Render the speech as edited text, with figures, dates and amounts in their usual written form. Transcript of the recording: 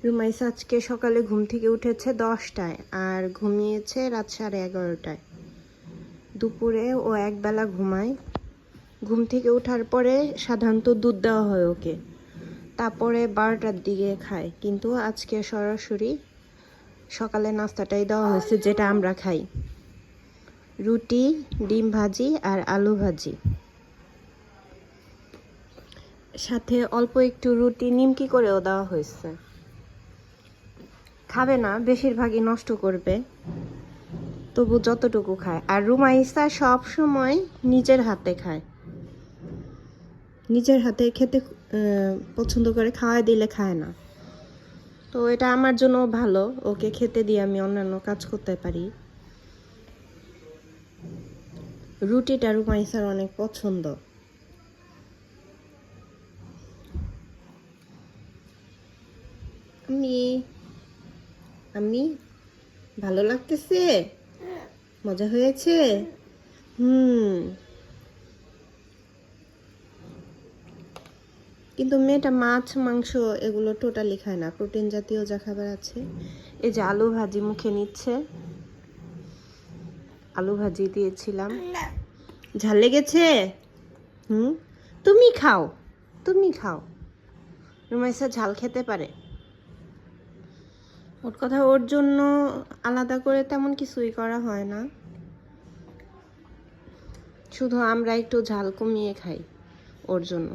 রুমাইসা আজকে সকালে ঘুম থেকে উঠেছে 10টায় আর ঘুমিয়েছে রাত 11:30টায়। দুপুরে ও একবেলা ঘুমায়। ঘুম থেকে ওঠার পরে সাধারণত দুধ দেওয়া হয় ওকে, তারপরে 12টার দিকে খায়। কিন্তু আজকে সরাসরি সকালে নাস্তাটাই দেওয়া হয়েছে, যেটা আমরা খাই, রুটি, ডিম ভাজি আর আলু ভাজি, সাথে অল্প একটু রুটি নিমকি করেও দেওয়া হয়েছে। খাবে না, বেশিরভাগই নষ্ট করবে, তবু যতটুকু খায়। আর রুমাইসা সব সময় নিজের হাতে খায়, নিজের হাতে খেতে পছন্দ করে, খাওয়াই দিলে খায় না। তো এটা আমার জন্য ভালো, ওকে খেতে দিয়ে আমি অন্যান্য কাজ করতে পারি। রুটিটা রুমাইসার অনেক পছন্দ। আমি আমি ভালো লাগতেছে, মজা হয়েছে। কিন্তু মেয়েটা মাছ মাংস এগুলো টোটালি খায় না, প্রোটিন জাতীয় যা খাবার আছে। এই যে আলু ভাজি মুখে নিচ্ছে, আলু ভাজি দিয়েছিলাম। ঝাল লেগেছে? তুমি খাও, তুমি খাও। রুমাইসা ঝাল খেতে পারে। ওর কথা, ওর জন্য আলাদা করে তেমন কিছুই করা হয় না, শুধু আমরা একটু ঝাল কমিয়ে খাই ওর জন্য।